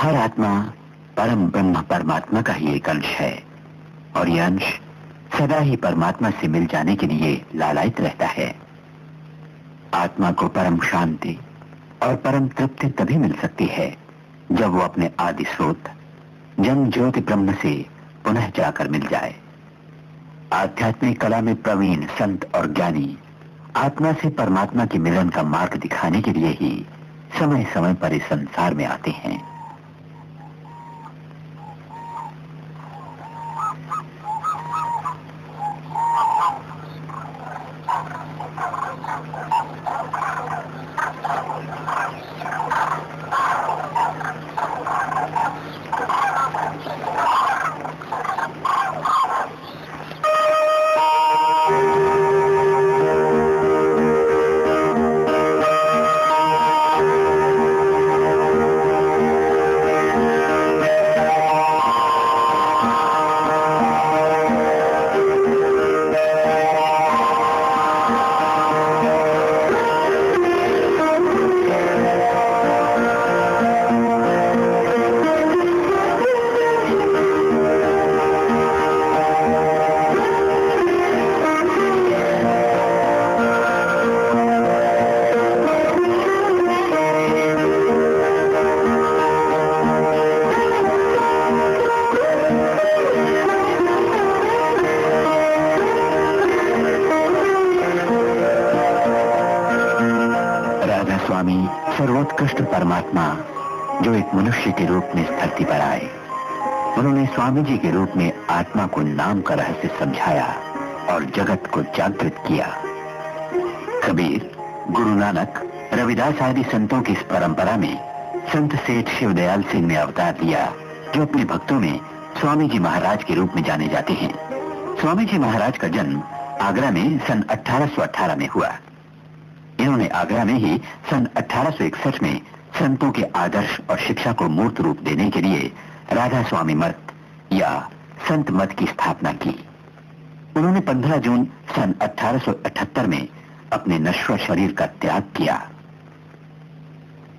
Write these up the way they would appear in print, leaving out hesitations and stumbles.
हर आत्मा परम ब्रह्म परमात्मा का ही एक अंश है और यह अंश सदा ही परमात्मा से मिल जाने के लिए लालायित रहता है। आत्मा को परम शांति और परम तृप्ति तभी मिल सकती है जब वो अपने आदि स्रोत जन ज्योति ब्रह्म से पुनः जाकर मिल जाए। आध्यात्मिक कला में प्रवीण संत और ज्ञानी आत्मा से परमात्मा के मिलन का मार्ग दिखाने के लिए ही समय समय पर इस संसार में आते हैं। सर्वोत्कृष्ट परमात्मा जो एक मनुष्य के रूप में इस धरती पर आए, उन्होंने स्वामी जी के रूप में आत्मा को नाम का रहस्य समझाया और जगत को जागृत किया। कबीर, गुरु नानक, रविदास आदि संतों की इस परंपरा में संत सेठ शिवदयाल सिंह ने अवतार लिया, जो अपने भक्तों में स्वामी जी महाराज के रूप में जाने जाते हैं। स्वामी जी महाराज का जन्म आगरा में सन 1818 में हुआ। इन्होंने आगरा में ही सन 1861 में संतों के आदर्श और शिक्षा को मूर्त रूप देने के लिए राधा स्वामी मठ या संत मठ की स्थापना की। उन्होंने 15 जून सन 1878 में अपने नश्वर शरीर का त्याग किया।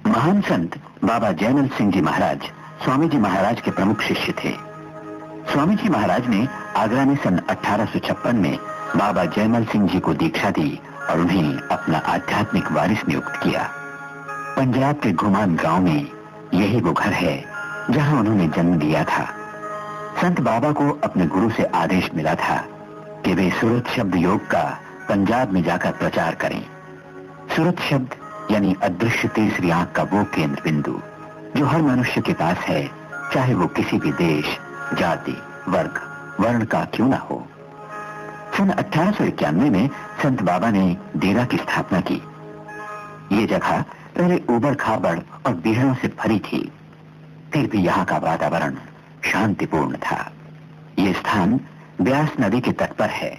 महान संत बाबा जयमल सिंह जी महाराज स्वामी जी महाराज के प्रमुख शिष्य थे। स्वामी जी महाराज ने आगरा में सन 1856 में बाबा जयमल सिंह जी को दीक्षा दी और उन्हें अपना आध्यात्मिक वारिस नियुक्त किया। पंजाब के घुमान गांव में यही वो घर है जहां उन्होंने जन्म लिया था। संत बाबा को अपने गुरु से आदेश मिला था कि वे सूरत शब्द योग का पंजाब में जाकर प्रचार करें। सूरत शब्द यानी अदृश्य तीसरी आंख का वो केंद्र बिंदु जो हर मनुष्य के पास है, चाहे वो किसी भी देश, जाति, वर्ग, वर्ण का क्यों ना हो। सन 1891 में संत बाबा ने डेरा की स्थापना की। ये जगह पहले ऊबड़ खाबड़ और बीहड़ों से भरी थी, फिर भी यहाँ का वातावरण शांतिपूर्ण था। ये स्थान ब्यास नदी के तट पर है।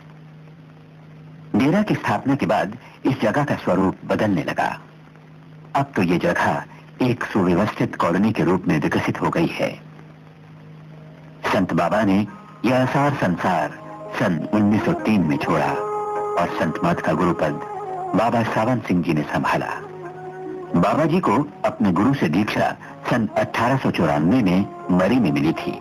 डेरा की स्थापना के बाद इस जगह का स्वरूप बदलने लगा। अब तो ये जगह एक सुव्यवस्थित कॉलोनी के रूप में विकसित हो गई है। संत बाबा ने यह असार संसार सन 1903 में छोड़ा और संत मठ का गुरुपद बाबा सावन सिंह जी ने संभाला। बाबा जी को अपने गुरु से दीक्षा सन 1894 में मरी में मिली थी।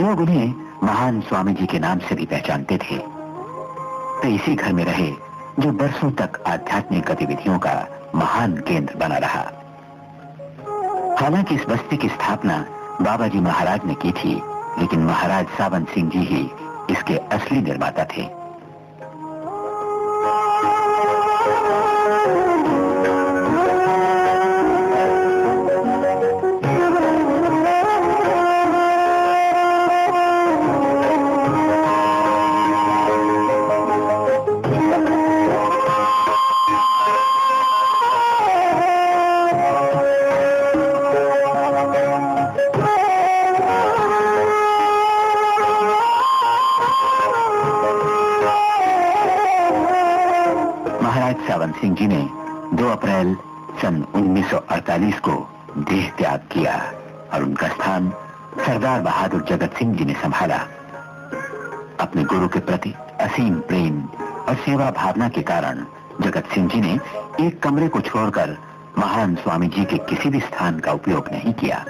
लोग उन्हें महान स्वामी जी के नाम से भी पहचानते थे। तो इसी घर में रहे जो बरसों तक आध्यात्मिक गतिविधियों का महान केंद्र बना रहा। हालांकि इस बस्ती की स्थापना बाबा जी महाराज ने की थी, लेकिन महाराज सावन सिंह जी ही इसके असली निर्माता थे। सावन सिंह जी ने 2 अप्रैल सन 1948 को देह त्याग किया और उनका स्थान सरदार बहादुर जगत सिंह जी ने संभाला। अपने गुरु के प्रति असीम प्रेम और सेवा भावना के कारण जगत सिंह जी ने एक कमरे को छोड़कर महान स्वामी जी के किसी भी स्थान का उपयोग नहीं किया।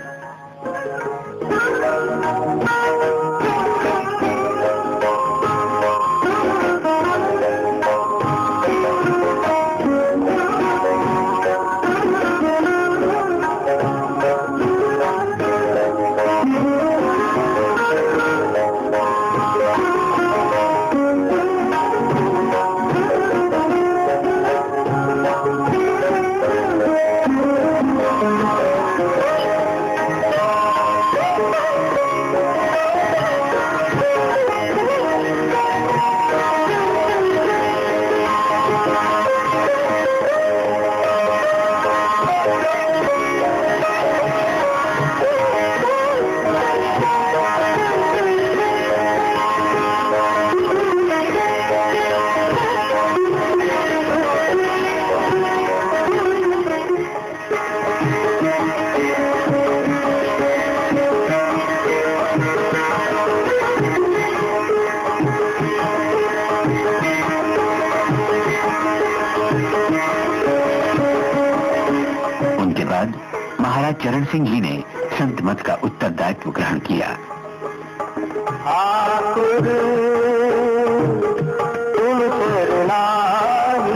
महाराज चरण सिंह जी ने संत मत का उत्तरदायित्व ग्रहण किया।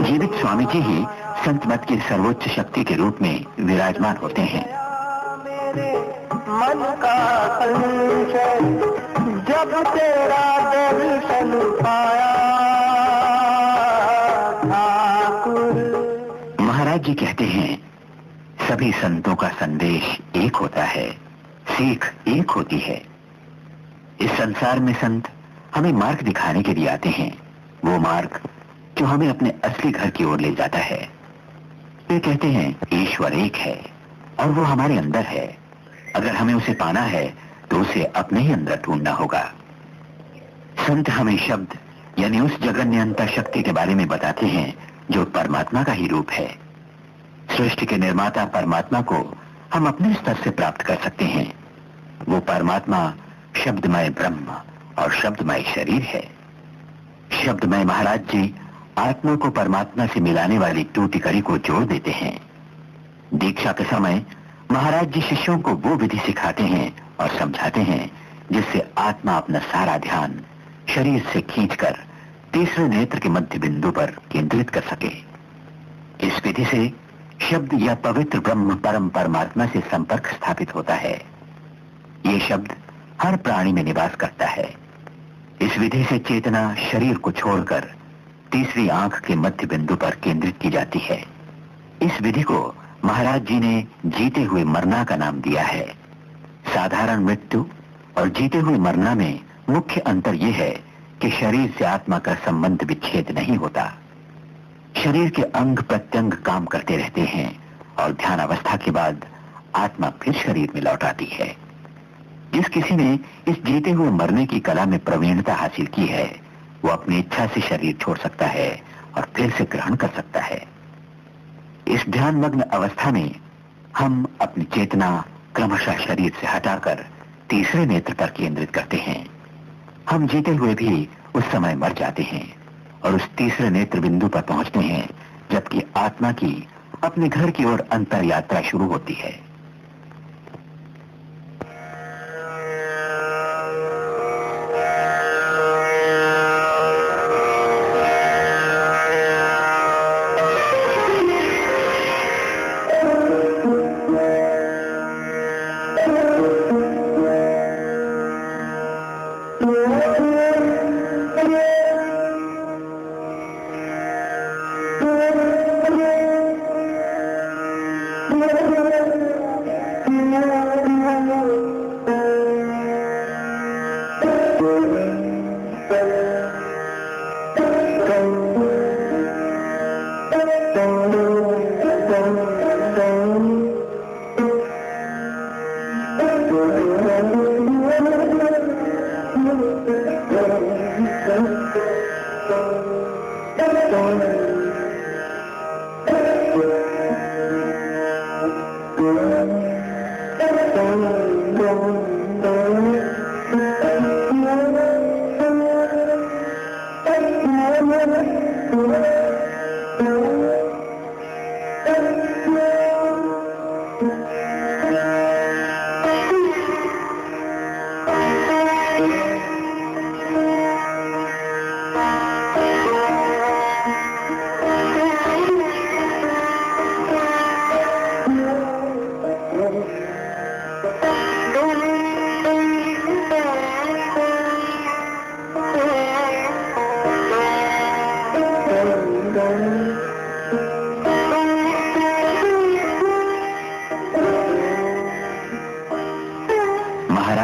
जीवित स्वामी जी ही संत मत की सर्वोच्च शक्ति के रूप में विराजमान होते हैं। मन का संशय जब तेरा दर्शन पाया ठाकुर। महाराज जी कहते हैं, सभी संतों का संदेश एक होता है, सीख एक होती है। इस संसार में संत हमें मार्ग दिखाने के लिए आते हैं, वो मार्ग जो हमें अपने असली घर की ओर ले जाता है। वे कहते हैं ईश्वर एक है और वो हमारे अंदर है। अगर हमें उसे पाना है तो उसे अपने ही अंदर ढूंढना होगा। संत हमें शब्द यानी उस जगन्य शक्ति के बारे में बताते हैं जो परमात्मा का ही रूप है। सृष्टि के निर्माता परमात्मा को हम अपने स्तर से प्राप्त कर सकते हैं। वो परमात्मा शब्दमय ब्रह्म और शब्दमय शरीर है। शब्दमय महाराज जी आत्मा को परमात्मा से मिलाने वाली टूटी कड़ी को जोड़ देते हैं। दीक्षा के समय महाराज जी शिष्यों को वो विधि सिखाते हैं और समझाते हैं जिससे आत्मा अपना सारा ध्यान शरीर से खींचकर तीसरे नेत्र के मध्य बिंदु पर केंद्रित कर सके। इस विधि से शब्द या पवित्र ब्रह्म परम परमात्मा से संपर्क स्थापित होता है। ये शब्द हर प्राणी में निवास करता है। इस विधि से चेतना शरीर को छोड़कर तीसरी आंख के मध्य बिंदु पर केंद्रित की जाती है। इस विधि को महाराज जी ने जीते हुए मरना का नाम दिया है। साधारण मृत्यु और जीते हुए मरना में मुख्य अंतर यह है कि शरीर से आत्मा का संबंध विच्छेद नहीं होता। शरीर के अंग प्रत्यंग काम करते रहते हैं और ध्यान अवस्था के बाद आत्मा फिर शरीर में लौट आती है। जिस किसी ने इस जीते हुए मरने की कला में प्रवीणता हासिल की है, वो अपनी इच्छा से शरीर छोड़ सकता है और फिर से ग्रहण कर सकता है। इस ध्यानमग्न अवस्था में हम अपनी चेतना क्रमशः शरीर से हटाकर तीसरे नेत्र पर केंद्रित करते हैं। हम जीते हुए भी उस समय मर जाते हैं और उस तीसरे नेत्र बिंदु पर पहुंचते हैं जबकि आत्मा की अपने घर की ओर अंतर यात्रा शुरू होती है।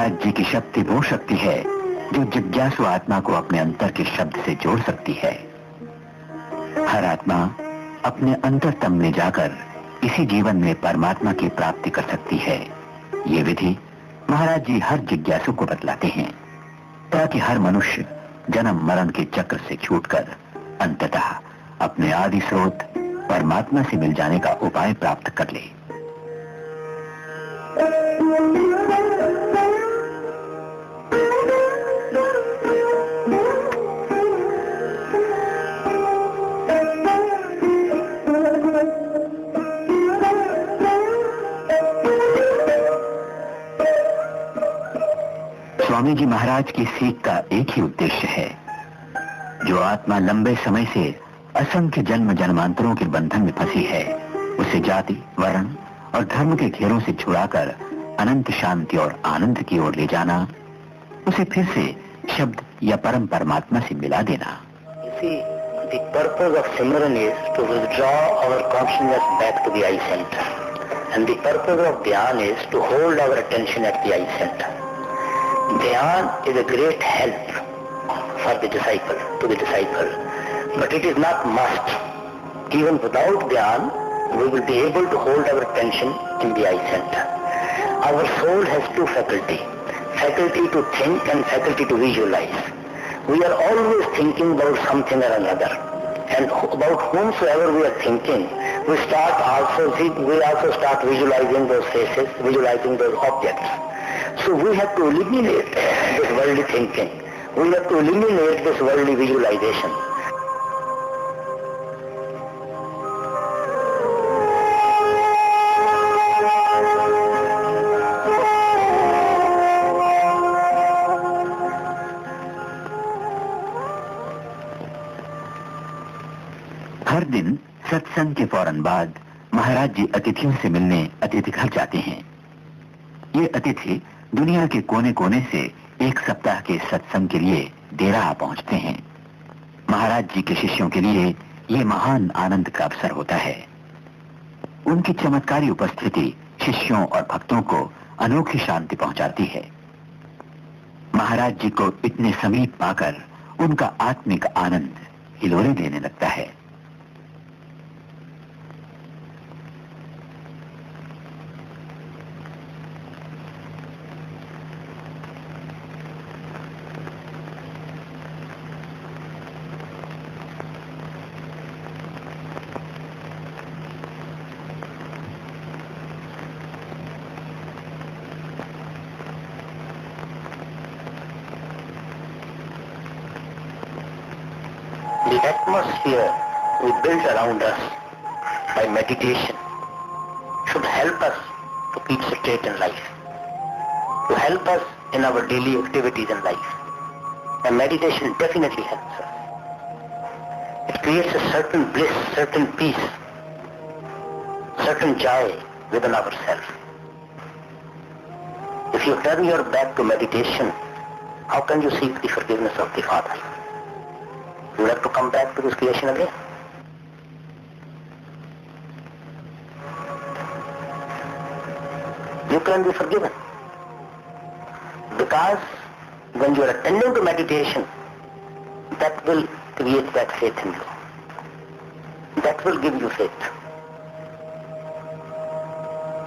महाराज जी की शक्ति वो शक्ति है जो जिज्ञासु आत्मा को अपने अंतर के शब्द से जोड़ सकती है। हर आत्मा अपने अंतरतम में जाकर इसी जीवन में परमात्मा की प्राप्ति कर सकती है। ये विधि महाराज जी हर जिज्ञासु को बतलाते हैं, ताकि हर मनुष्य जन्म मरण के चक्र से छूटकर अंततः अपने आदि स्रोत परमात्मा से मिल जाने का उपाय प्राप्त कर ले। स्वामी जी महाराज की सीख का एक ही उद्देश्य है, जो आत्मा लंबे समय से असंख्य जन्म जन्मांतरों के बंधन में फंसी है, उसे जाति, वर्ण और धर्म के घेरों से छुड़ाकर अनंत शांति और आनंद की ओर ले जाना, उसे फिर से शब्द या परम परमात्मा से मिला देना। The purpose of Simran is to withdraw our consciousness back to the eye center, and the purpose of Dhyan is to hold our attention at the eye center. Dhyan is a great help for the disciple, to the disciple, but it is not must. Even without Dhyan, we will be able to hold our attention in the eye center. Our soul has two faculties, faculty to think and faculty to visualize. We are always thinking about something or another, and about whomsoever we are thinking, we also start visualizing those faces, visualizing those objects. So we have to eliminate this worldly thinking. We have to eliminate this worldly visualization. हर दिन सत्संग के फौरन बाद महाराज जी अतिथियों से मिलने अतिथि घर जाते हैं। ये अतिथि दुनिया के कोने कोने से एक सप्ताह के सत्संग के लिए डेरा आ पहुंचते हैं। महाराज जी के शिष्यों के लिए ये महान आनंद का अवसर होता है। उनकी चमत्कारी उपस्थिति शिष्यों और भक्तों को अनोखी शांति पहुंचाती है। महाराज जी को इतने समीप पाकर उनका आत्मिक आनंद हिलोरे देने लगता है। The atmosphere we built around us by meditation should help us to keep straight in life, to help us in our daily activities in life. And meditation definitely helps us. It creates a certain bliss, certain peace, certain joy within ourselves. If you turn your back to meditation, how can you seek the forgiveness of the Father? You have to come back to this creation again. You can be forgiven. Because when you are attending to meditation, that will create that faith in you. That will give you faith.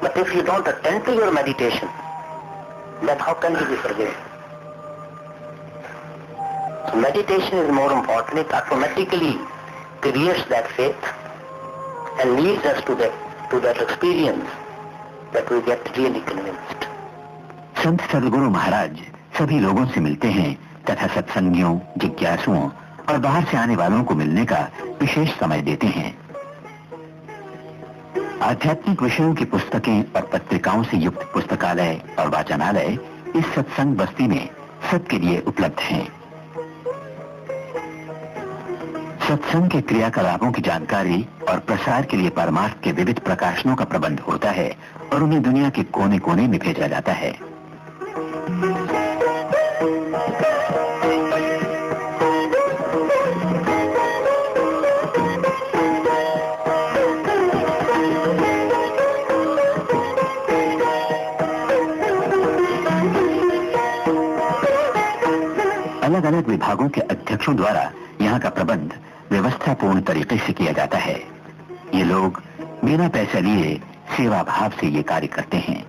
But if you don't attend to your meditation, then how can you be forgiven? So meditation is more important. It automatically creates that faith and leads us to that experience that we get really convinced. संत सदगुरु महाराज सभी लोगों से मिलते हैं तथा सत्संगियों, जिज्ञासुओं और बाहर से आने वालों को मिलने का विशेष समय देते हैं। आध्यात्मिक विषयों की पुस्तकें और पत्रिकाओं से युक्त पुस्तकालय और वाचनालय इस सत्संग बस्ती में सबके लिए उपलब्ध हैं। सत्संग के क्रियाकलापों की जानकारी और प्रसार के लिए परमार्थ के विविध प्रकाशनों का प्रबंध होता है और उन्हें दुनिया के कोने कोने में भेजा जाता है। अलग अलग विभागों के अध्यक्षों द्वारा यहाँ का प्रबंध व्यवस्थापूर्ण तरीके से किया जाता है। ये लोग बिना पैसे लिए सेवा भाव से ये कार्य करते हैं।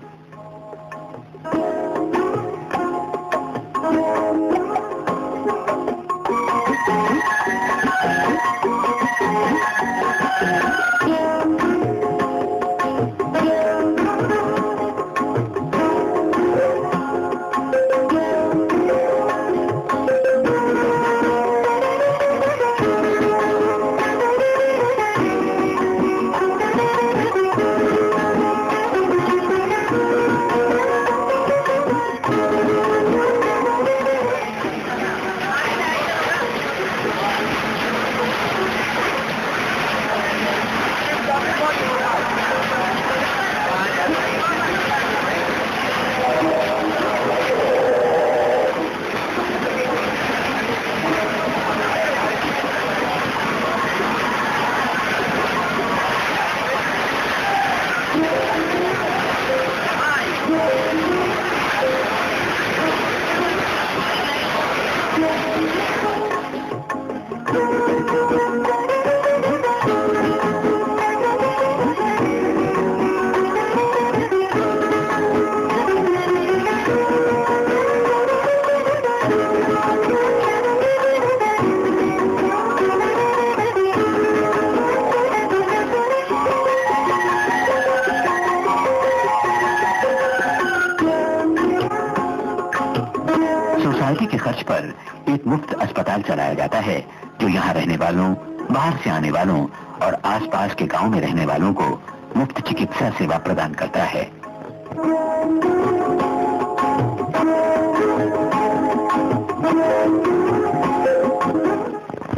सोसाइटी के खर्च पर एक मुफ्त अस्पताल चलाया जाता है जो यहाँ रहने वालों, बाहर से आने वालों और आसपास के गांव में रहने वालों को मुफ्त चिकित्सा सेवा प्रदान करता है।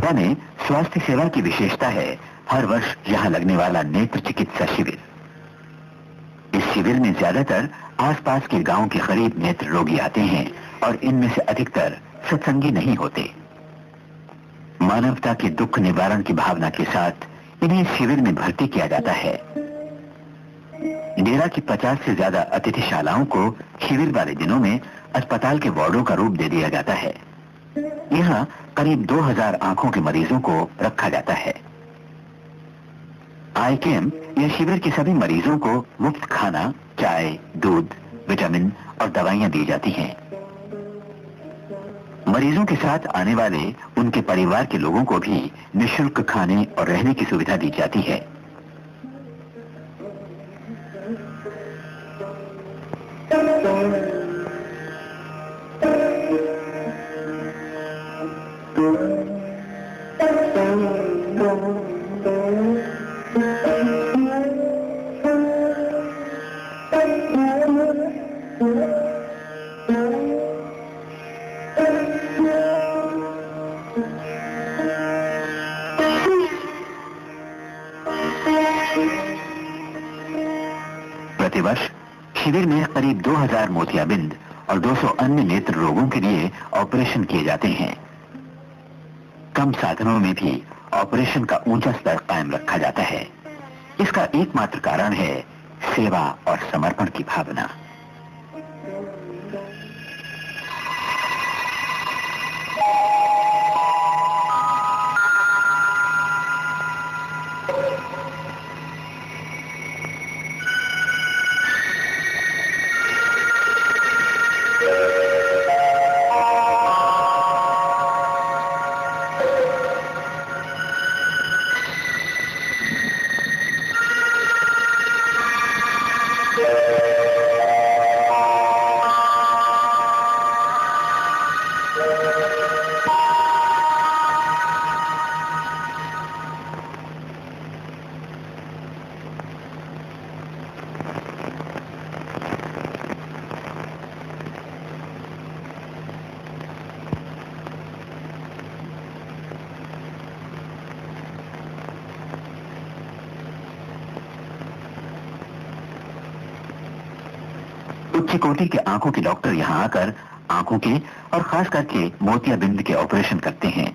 यानी स्वास्थ्य सेवा की विशेषता है हर वर्ष यहाँ लगने वाला नेत्र चिकित्सा शिविर। इस शिविर में ज्यादातर आसपास के गांव के करीब नेत्र रोगी आते हैं और इनमें से अधिकतर सत्संगी नहीं होते। मानवता के दुख निवारण की भावना के साथ इन्हें शिविर में भर्ती किया जाता है। डेरा की 50 से ज्यादा अतिथिशालाओं को शिविर वाले दिनों में अस्पताल के वार्डों का रूप दे दिया जाता है। यहाँ करीब 2000 आंखों के मरीजों को रखा जाता है। आई कैम्प या शिविर के सभी मरीजों को मुफ्त खाना, चाय, दूध, विटामिन और दवाइयां दी जाती हैं। मरीजों के साथ आने वाले उनके परिवार के लोगों को भी निःशुल्क खाने और रहने की सुविधा दी जाती है। प्रतिवर्ष शिविर में करीब 2000 मोतियाबिंद और 200 अन्य नेत्र रोगों के लिए ऑपरेशन किए जाते हैं। कम साधनों में भी ऑपरेशन का ऊंचा स्तर कायम रखा जाता है। इसका एकमात्र कारण है सेवा और समर्पण की भावना। उच्च कोटि के आंखों के डॉक्टर यहाँ आकर आंखों के और खास करके मोतियाबिंद के ऑपरेशन करते हैं।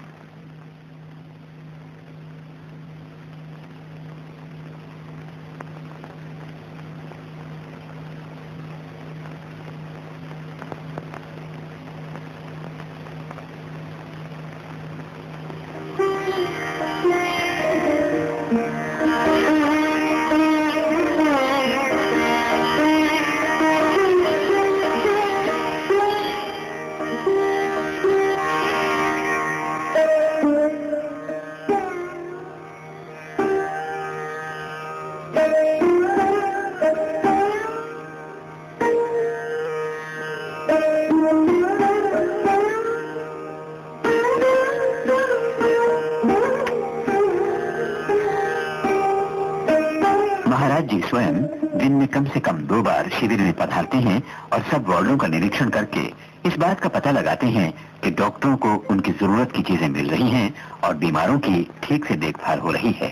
कम से कम 2 बार शिविर में पधारते हैं और सब वार्डों का निरीक्षण करके इस बात का पता लगाते हैं कि डॉक्टरों को उनकी जरूरत की चीजें मिल रही हैं और बीमारों की ठीक से देखभाल हो रही है।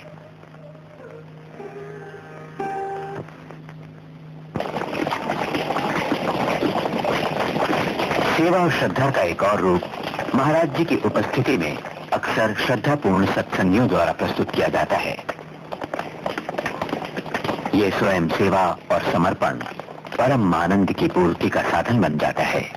सेवा और श्रद्धा का एक और रूप महाराज जी की उपस्थिति में अक्सर श्रद्धापूर्ण सत्संगियों द्वारा प्रस्तुत किया जाता है। ये स्वयं सेवा और समर्पण परम आनंद की पूर्ति का साधन बन जाता है।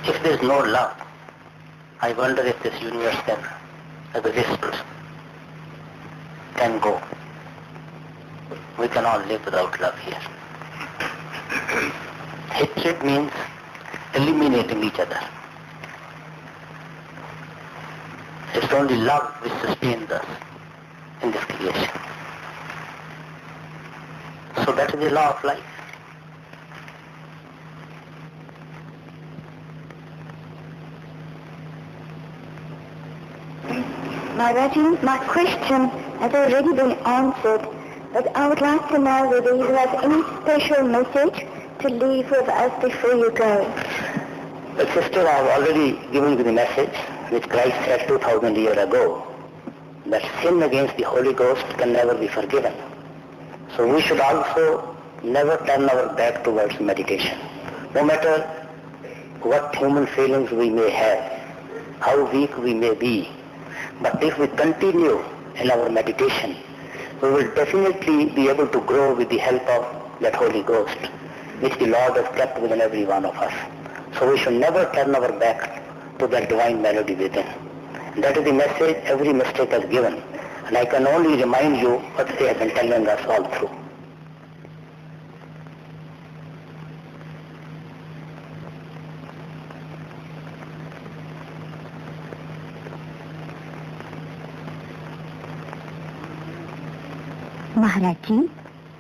If there is no love, I wonder if this universe can exist, can go. We cannot live without love here. Hatred means eliminating each other. It's only love which sustains us in this creation. So that is the law of life. Maharaji, my question has already been answered, but I would like to know whether you have any special message to leave with us before you go. Well, sister, I have already given you the message which Christ said 2000 years ago, that sin against the Holy Ghost can never be forgiven. So we should also never turn our back towards meditation. No matter what human feelings we may have, how weak we may be, but if we continue in our meditation, we will definitely be able to grow with the help of that Holy Ghost, which the Lord has kept within every one of us. So we should never turn our back to that divine melody within. That is the message every mystic has given, and I can only remind you what they have been telling us all through. Maharaji,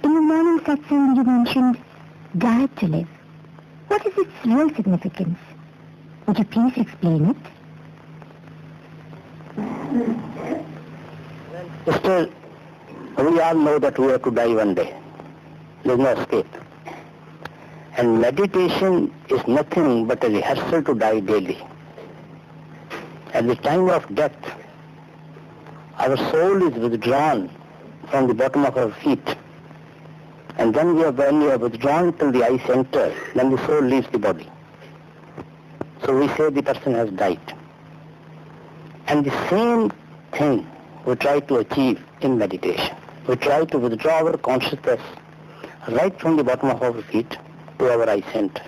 in the morning satsang you mentioned diet to live. What is its real significance? Would you please explain it? Still, we all know that we have to die one day. There is no escape. And meditation is nothing but a rehearsal to die daily. At the time of death, our soul is withdrawn from the bottom of our feet. And then when we are withdrawn till the eye center, then the soul leaves the body. So we say the person has died. And the same thing we try to achieve in meditation. We try to withdraw our consciousness right from the bottom of our feet to our eye center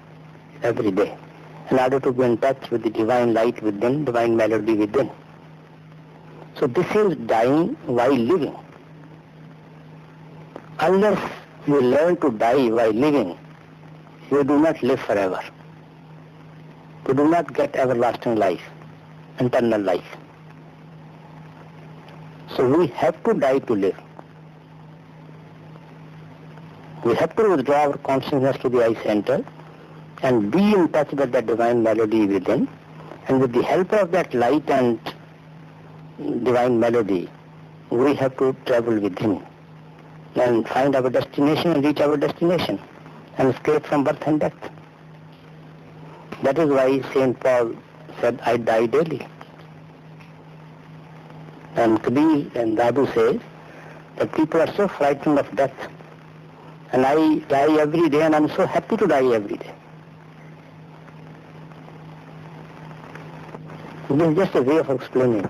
every day in order to be in touch with the divine light within, divine melody within. So this is dying while living. Unless we learn to die while living, we do not live forever. We do not get everlasting life, eternal life. So we have to die to live. We have to withdraw our consciousness to the eye center and be in touch with that divine melody within. And with the help of that light and divine melody, we have to travel within and find our destination and reach our destination and escape from birth and death. That is why St. Paul said, I die daily. And Kabir and Dadu says that people are so frightened of death. And I die every day and I'm so happy to die every day. This is just a way of explaining.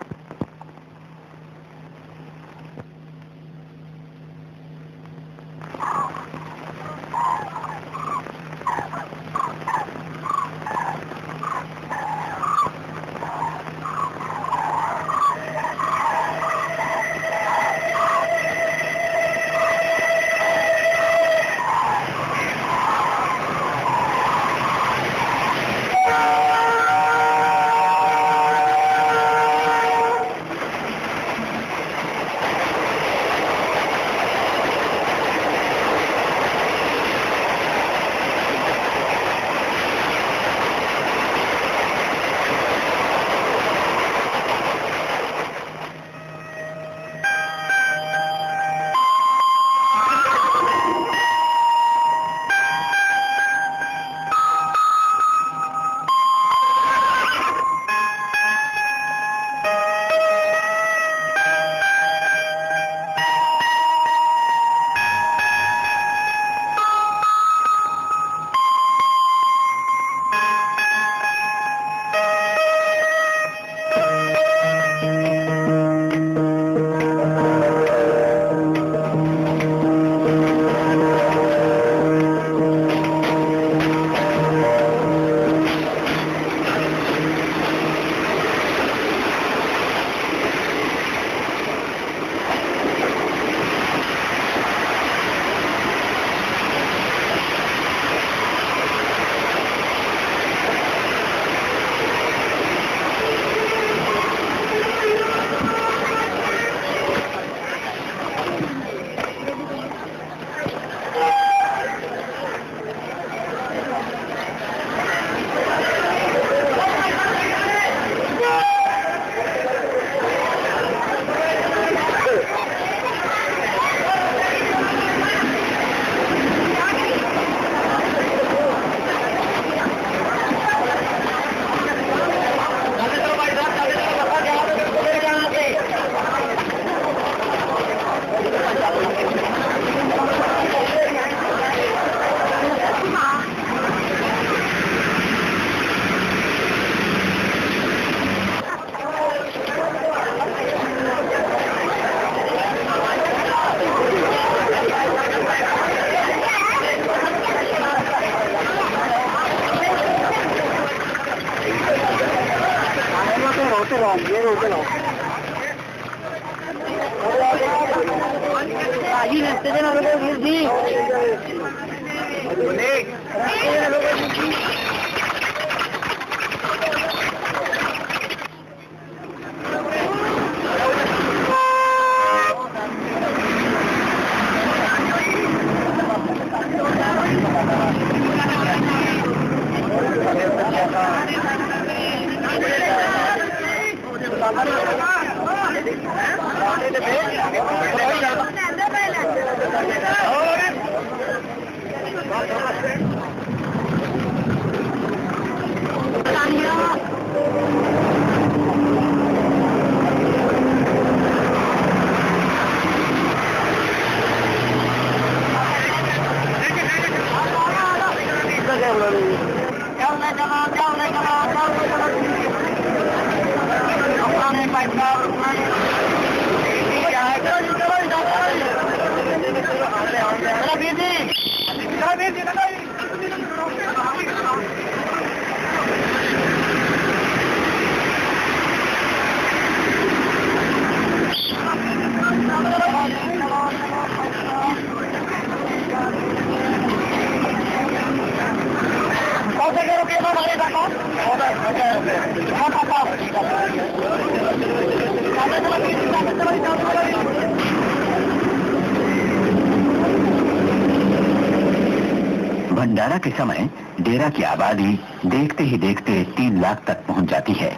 भंडारा के समय डेरा की आबादी देखते ही देखते 3 लाख तक पहुंच जाती है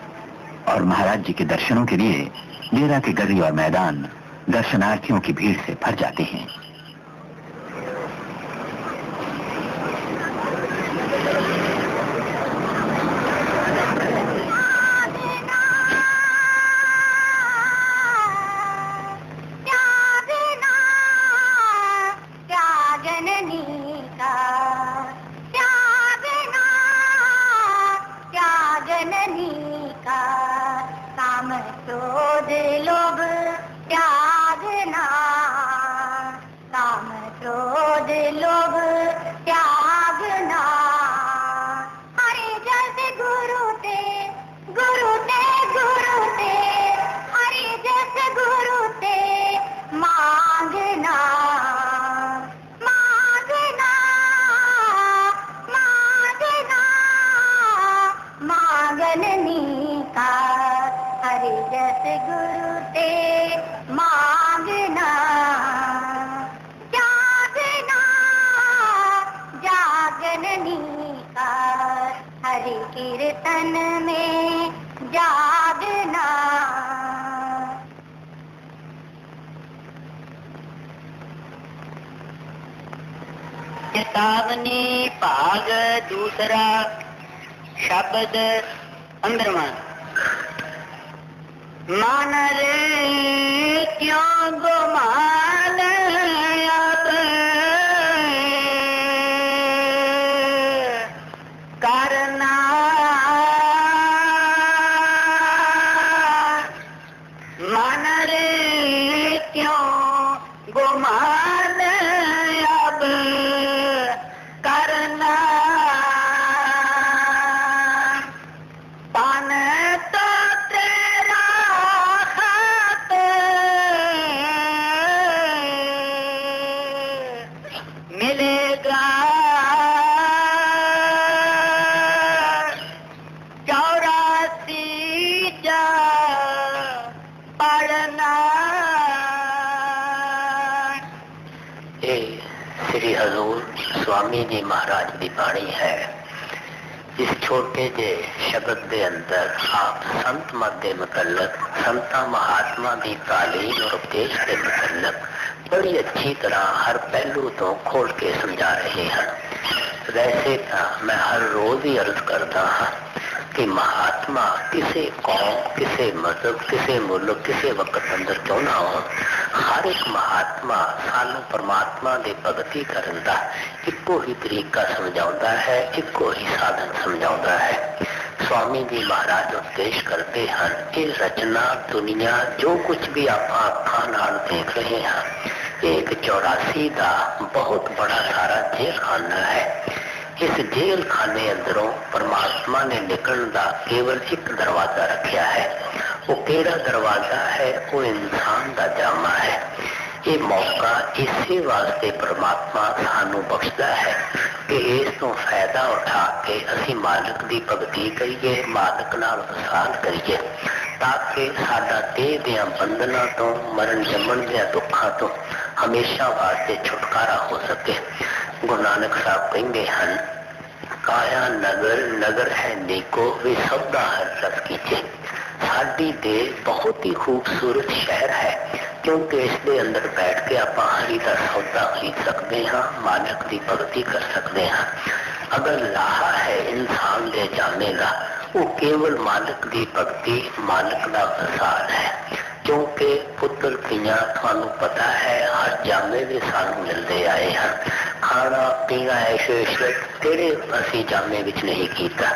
और महाराज जी के दर्शनों के लिए डेरा के गली और मैदान दर्शनार्थियों की भीड़ से भर जाते हैं। कीर्तन में जागना। चेतावनी भाग दूसरा शब्द 15वां। मन रे क्यों गुमान अब करना, मन रे क्यों गुमान अब करना, पान तो तेरा हाथ मिलेगा, 84 जा पढ़ना। श्री हजूर स्वामी जी महाराज की बाणी है। इस छोटे जे शब्द के अंदर आप संत मत के मुतल्लक, संता महात्मा की तालीम और उपदेश के मुतल्लक बड़ी अच्छी तरह हर पहलू तो खोल के समझा रहे हैं। वैसे तो मैं हर रोज ही अर्ज करता हाँ कि महात्मा किसी कौम, किसी मजहब, किसी मुल्क, किसी वक्त अंदर क्यों ना हो, हर एक महात्मा सानू परमात्मा की भगती करन दा इको ही तरीका समझाता है, इको ही साधन समझाता है। स्वामी जी महाराज उपदेश करते हैं कि रचना दुनिया जो कुछ भी आप अखां नाल देख रहे हैं, एक 84 का बहुत बड़ा सारा जेल खाना है। इस जेल खाने अंदरों परमात्मा ने निकलने का केवल एक दरवाजा रखा है। वो केड़ा दरवाजा है? वो इंसान का जामा है। ये मौका इसी वास्ते परमात्मा सानू बख्शदा है कि इस तो फायदा उठा के असी मालिक की भगती करिए, मालिक नाल वसाल करिए, ताकि साडा देह दियां बंधना तो, मरण जमन दियां दुखों तो हमेशा वास्ते छुटकारा हो सके। गुरु नानक साहब कहेंगे हैं, काया नगर नगर है नीको वे सौदा हर रस कीजिए। साडी देह बहुत ही खूबसूरत शहर है, क्योंकि इसके अंदर बैठ के आप हरी का सौदा खरीद सकते हैं, मालिक की भगती कर सकते हैं। अगर लाहा है इंसान के जाने का, वो केवल मालिक की भगती, मालिक का वसाल है। क्योंकि पुत्र तियां थानू पता है हर जामे भी सानू मिलते आए हैं, खाना पीना ऐशो इशरत तेरे असी जामे विच नहीं कीता।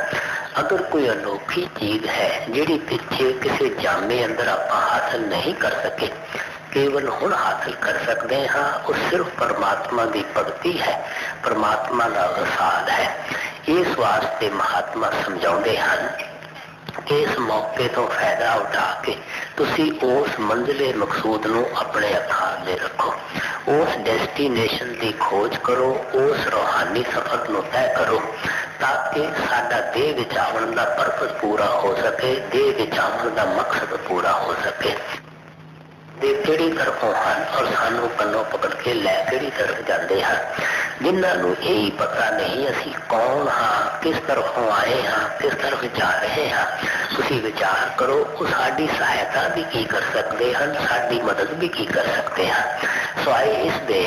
अगर कोई अनोखी चीज है जिहड़ी पिछे किसी जामे अंदर आपां हासिल नहीं कर सके, केवल हुण हासिल कर सकते हाँ, वो सिर्फ परमात्मा की भगती है, परमात्मा का वसाल है। इस वास्ते महात्मा समझाते हैं कि इस मौके तो फायदा उठा के तुसी उस मंजिले मकसूद नूं अपने हत्थां अगे रखो, उस डेस्टिनेशन की खोज करो, उस रूहानी सफर नूं तय करो, ताकि साडा देह विच आउण दा पर्पस पूरा हो सके, देह विच आउण दा मकसद पूरा हो सके। किहड़ी तरफों हैं और सानू कन्नों पकड़ के लै किहड़ी तरफ जाते हैं, जिन्होंने यही पता नहीं असी कौन हाँ, किस तरफों आए हाँ, किस तरफ जा रहे हैं। तुसी विचार करो, वो साडी सहायता भी की कर सकते हैं, साडी मदद भी की कर सकते हैं। सवाए इस दे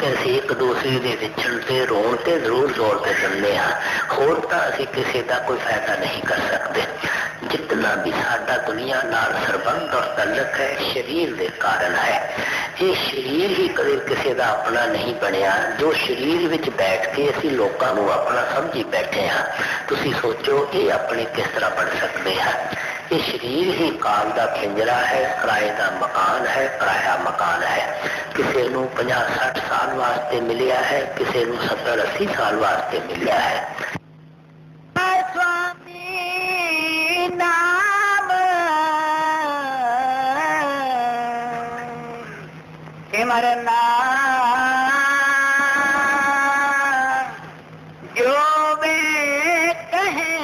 असी एक दूसरे के विछड़ से रोन से जरूर जोड़ के चलते हाँ, होर तो असी किसी का कोई फायदा नहीं कर सकते। जितना भी साडा दुनिया नाल संबंध और तल्लक है शरीर के कारण है। ये शरीर ही कदे किसी का अपना नहीं बनया, जो शरीर विच बैठ के असी लोगों को अपना समझी बैठे हाँ। तुसी सोचो ये अपने किस तरह बन सकते हैं। ये शरीर ही काल का पिंजरा है, किराए का मकान है, किराया मकान है। किसी को 50-60 साल वास्ते मिलिया है, किसी को 70-80 साल वास्ते मिलिया है। स्वामी नाम सिमरना जो में कहे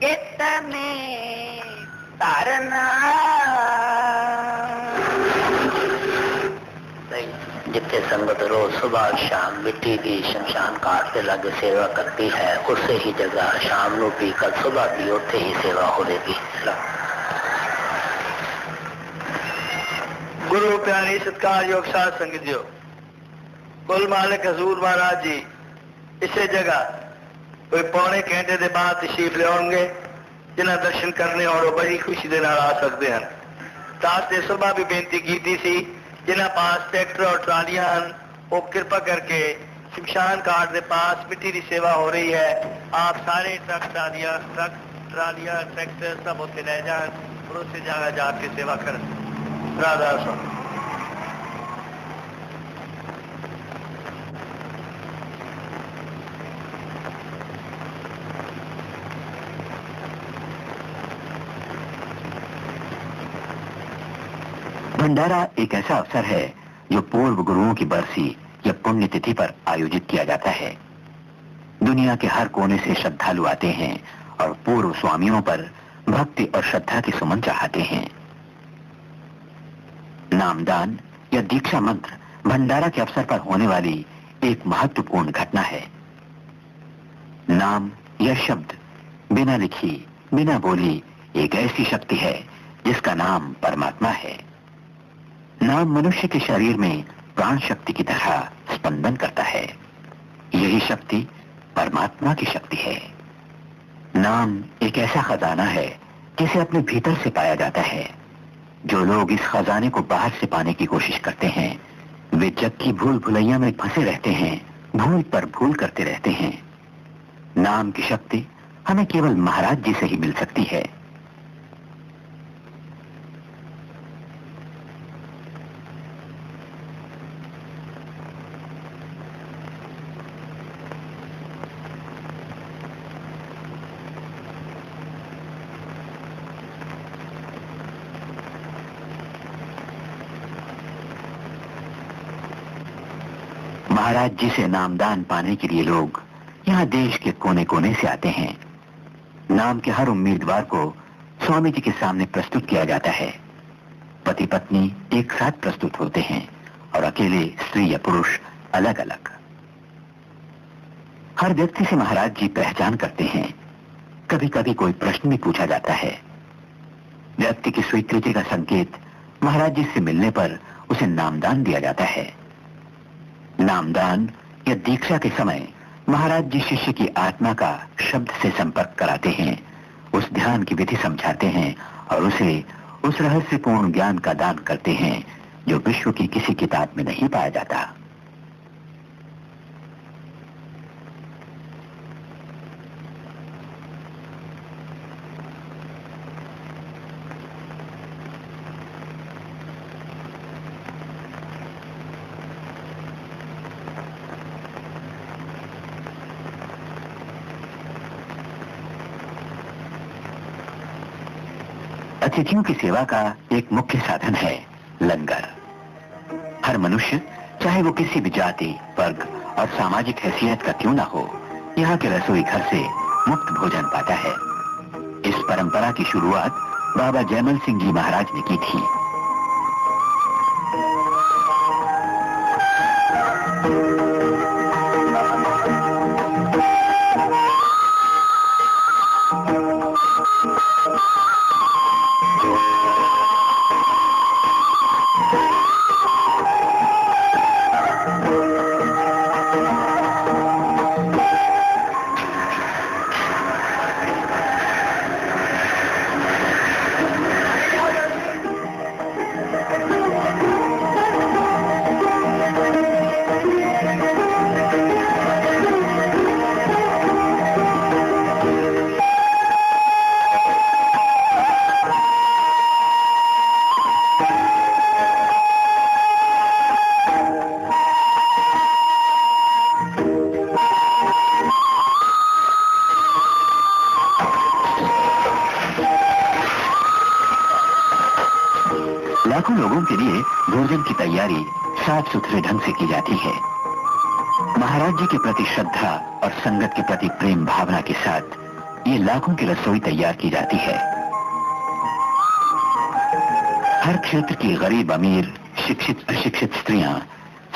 चित्त में तारना। जिथे संगत रोज सुबह शाम मिट्टी की शमशान घाट से लग सेवा करती है, उसे ही जगह शाम को भी कल सुबह भी उथे ही सेवा होगी। गुरु प्यारी सत्कार योग साध संगत जो कुल मालिक हजूर महाराज जी इसे जगह कोई पौने घंटे के बाद तशरीफ लियाउणगे। जिन्हें दर्शन करने और बड़ी खुशी के नाल आ सकते हैं। दास ने सुबह भी बेनती की सी, जिन्हें पास ट्रैक्टर और ट्रालियां हैं, वो कृपा करके शमशान घाट के पास मिट्टी की सेवा हो रही है। आप सारे ट्रक ट्रालियां ट्रैक्टर सब उत्थे ले जाए और उससे जगह जाके सेवा करें। राधा स्वामी। भंडारा एक ऐसा अवसर है जो पूर्व गुरुओं की बरसी या पुण्यतिथि पर आयोजित किया जाता है। दुनिया के हर कोने से श्रद्धालु आते हैं और पूर्व स्वामियों पर भक्ति और श्रद्धा के सुमन चढ़ाते हैं। नामदान या दीक्षा मंत्र भंडारा के अवसर पर होने वाली एक महत्वपूर्ण घटना है। नाम या शब्द बिना लिखी बिना बोली एक ऐसी शक्ति है जिसका नाम परमात्मा है। नाम मनुष्य के शरीर में प्राण शक्ति की तरह स्पंदन करता है। यही शक्ति परमात्मा की शक्ति है। नाम एक ऐसा खजाना है जिसे अपने भीतर से पाया जाता है। जो लोग इस खजाने को बाहर से पाने की कोशिश करते हैं वे जग की भूल भुलैया में फंसे रहते हैं, भूल पर भूल करते रहते हैं। नाम की शक्ति हमें केवल महाराज जी से ही मिल सकती है। महाराज जी से नामदान पाने के लिए लोग यहाँ देश के कोने कोने से आते हैं। नाम के हर उम्मीदवार को स्वामी जी के सामने प्रस्तुत किया जाता है। पति पत्नी एक साथ प्रस्तुत होते हैं और अकेले स्त्री या पुरुष अलग अलग। हर व्यक्ति से महाराज जी पहचान करते हैं। कभी कभी कोई प्रश्न भी पूछा जाता है। व्यक्ति की स्वीकृति का संकेत महाराज जी से मिलने पर उसे नामदान दिया जाता है। नामदान या दीक्षा के समय महाराज जी शिष्य की आत्मा का शब्द से संपर्क कराते हैं, उस ध्यान की विधि समझाते हैं और उसे उस रहस्यपूर्ण ज्ञान का दान करते हैं जो विश्व की किसी किताब में नहीं पाया जाता। अतिथियों की सेवा का एक मुख्य साधन है लंगर। हर मनुष्य, चाहे वो किसी भी जाति, वर्ग और सामाजिक हैसियत का क्यों ना हो, यहाँ के रसोई घर से मुफ्त भोजन पाता है। इस परंपरा की शुरुआत बाबा जयमल सिंह जी महाराज ने की थी। लाखों लोगों के लिए भोजन की तैयारी साफ सुथरे ढंग से की जाती है। महाराज जी के प्रति श्रद्धा और संगत के प्रति प्रेम भावना के साथ ये लाखों की रसोई तैयार की जाती है। हर क्षेत्र की गरीब अमीर, शिक्षित अशिक्षित स्त्रियां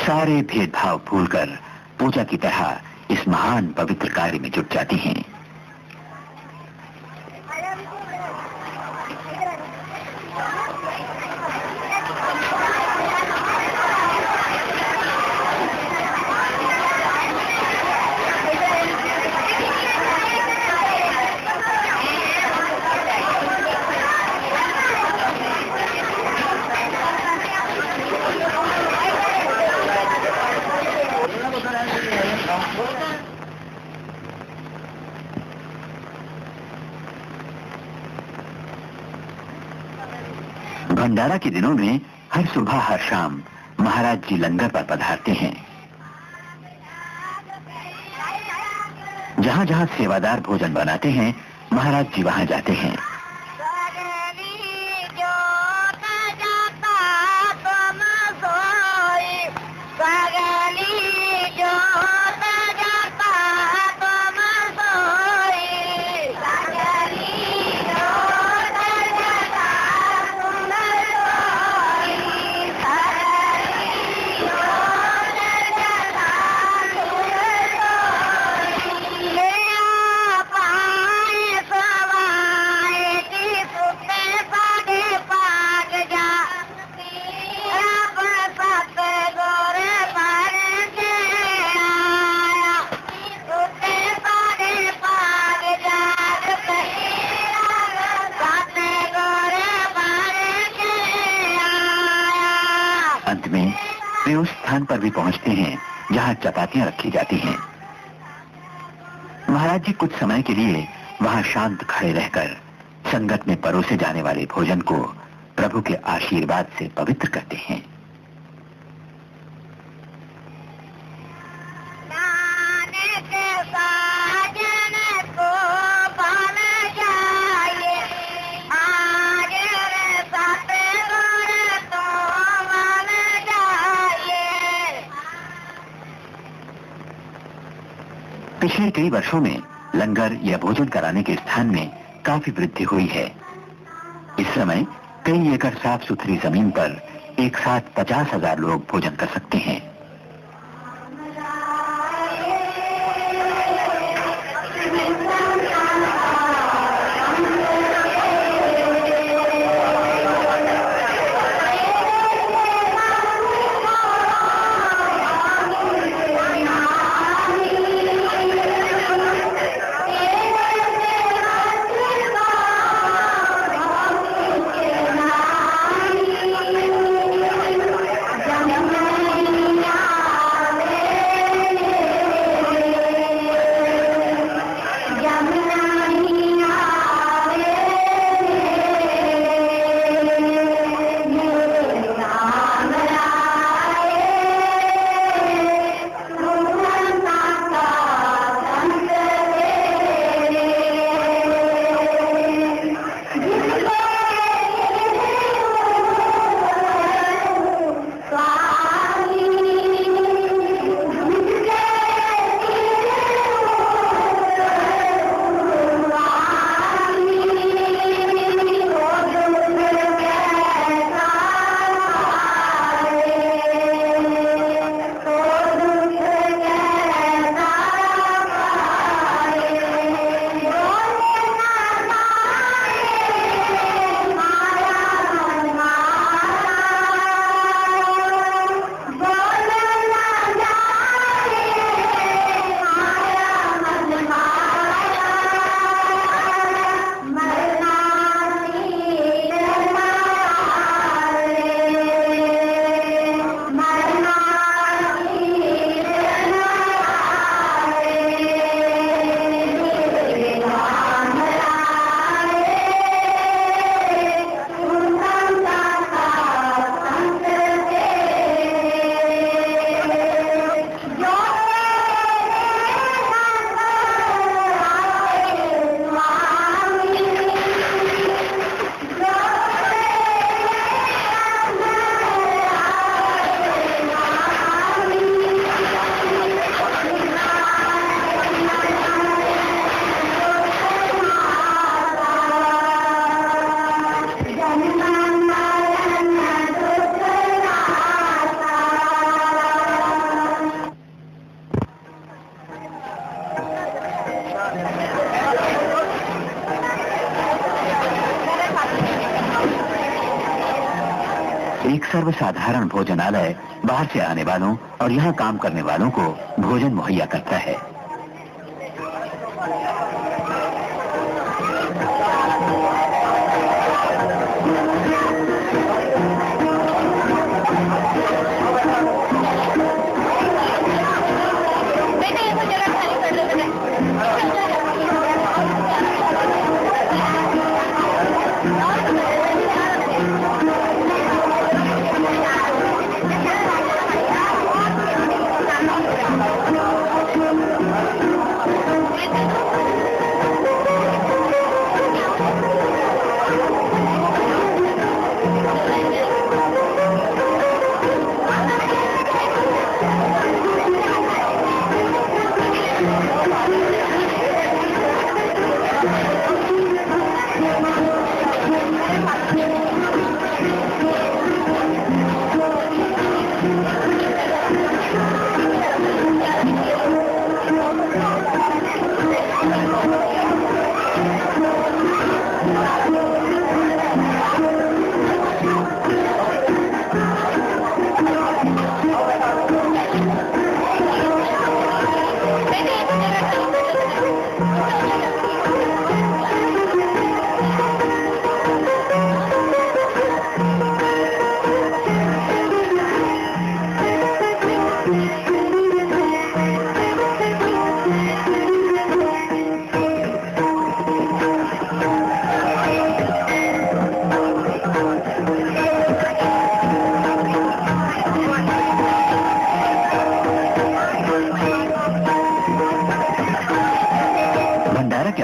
सारे भेदभाव भूलकर पूजा की तरह इस महान पवित्र कार्य में जुट जाती हैं। भंडारा के दिनों में हर सुबह हर शाम महाराज जी लंगर पर पधारते हैं। जहां जहां सेवादार भोजन बनाते हैं, महाराज जी वहां जाते हैं। अंत में वे उस स्थान पर भी पहुंचते हैं जहां चपातियां रखी जाती हैं। महाराज जी कुछ समय के लिए वहां शांत खड़े रहकर संगत में परोसे जाने वाले भोजन को प्रभु के आशीर्वाद से पवित्र करते हैं। पिछले कई वर्षों में लंगर या भोजन कराने के स्थान में काफी वृद्धि हुई है। इस समय कई एकड़ साफ सुथरी जमीन पर एक साथ 50,000 लोग भोजन कर सकते हैं। एक सर्वसाधारण भोजनालय बाहर से आने वालों और यहाँ काम करने वालों को भोजन मुहैया करता है।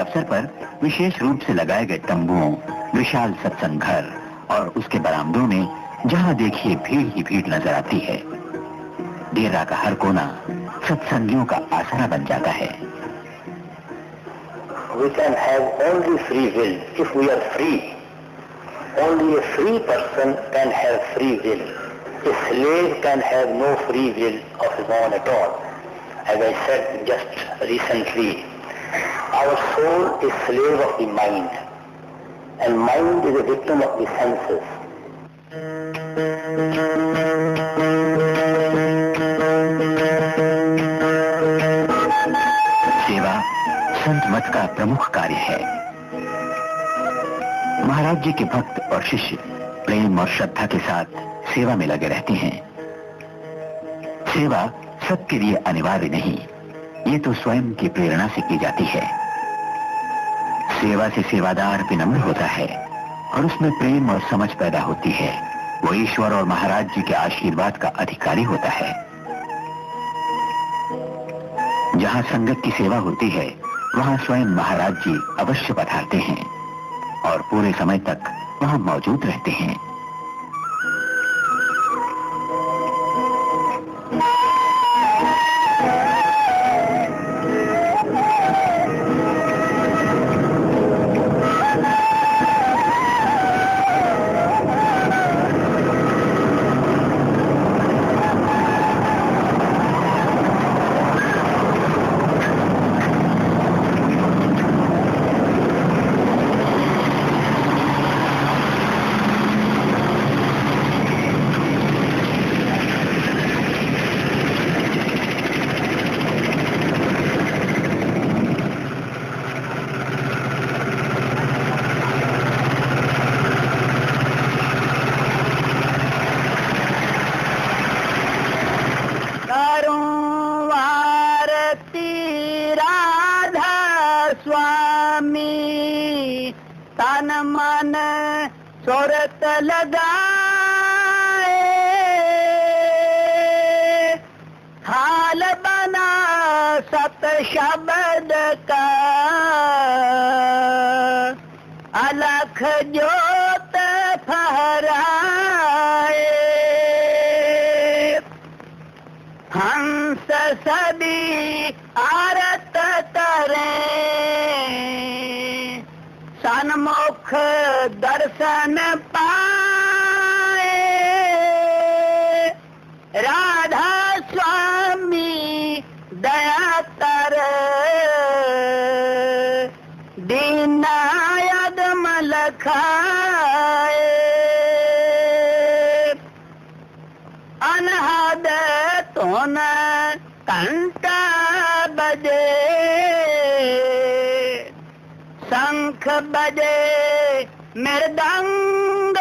अवसर पर विशेष रूप से लगाए गए तंबुओं, विशाल सत्संग घर और उसके बरामदों में जहां देखिए भीड़ ही भीड़ नजर आती है। डेरा का हर कोना सत्संगियों का आसरा बन जाता है। We can have only free will if we are free. Only a free person can have free will. A slave can have no free will of his own at all. As I said just recently, our soul is slave of the mind, and mind is a victim of the senses. सेवा संत मत का प्रमुख कार्य है। महाराज जी के भक्त और शिष्य प्रेम और श्रद्धा के साथ सेवा में लगे रहते हैं। सेवा सबके लिए अनिवार्य नहीं, ये तो स्वयं की प्रेरणा से की जाती है। सेवा से सेवादार विनम्र होता है और उसमें प्रेम और समझ पैदा होती है। वो ईश्वर और महाराज जी के आशीर्वाद का अधिकारी होता है। जहां संगत की सेवा होती है वहां स्वयं महाराज जी अवश्य पधारते हैं और पूरे समय तक वहां मौजूद रहते हैं। तन मन सुरत लगाए, हाल बना सत शब्द का, अलख जोत फहराए। हंस सभी आरत तरे, सन्मुख दर्शन पाए। राधा स्वामी दया कर दीना यदम लखाए अनहद तोन कंटा बजे शंख बजे मृदंग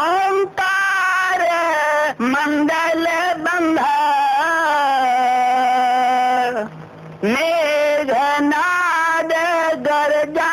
ओंकार मंडल बंधा मेघनाद गर्जा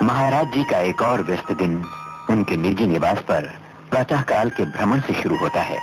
महाराज जी का एक और व्यस्त दिन उनके निजी निवास पर प्रातः काल के भ्रमण से शुरू होता है।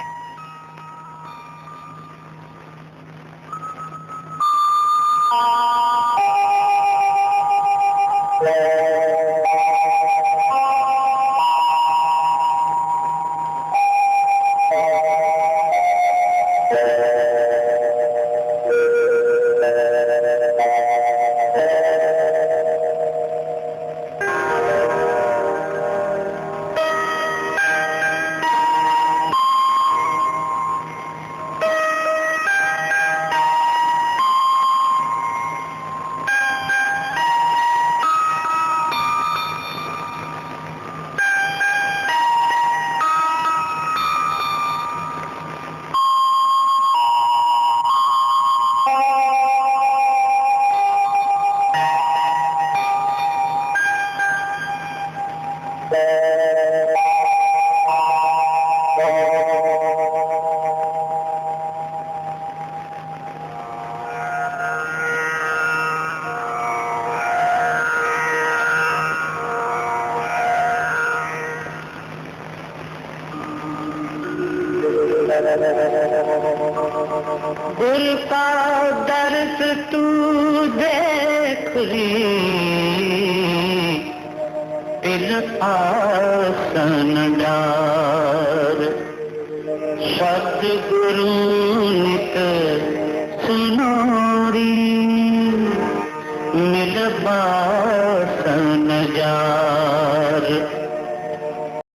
दिल का दर्द तू देख ली दिल आसन डार सतगुरु नित सुनोरी मिल बासन जार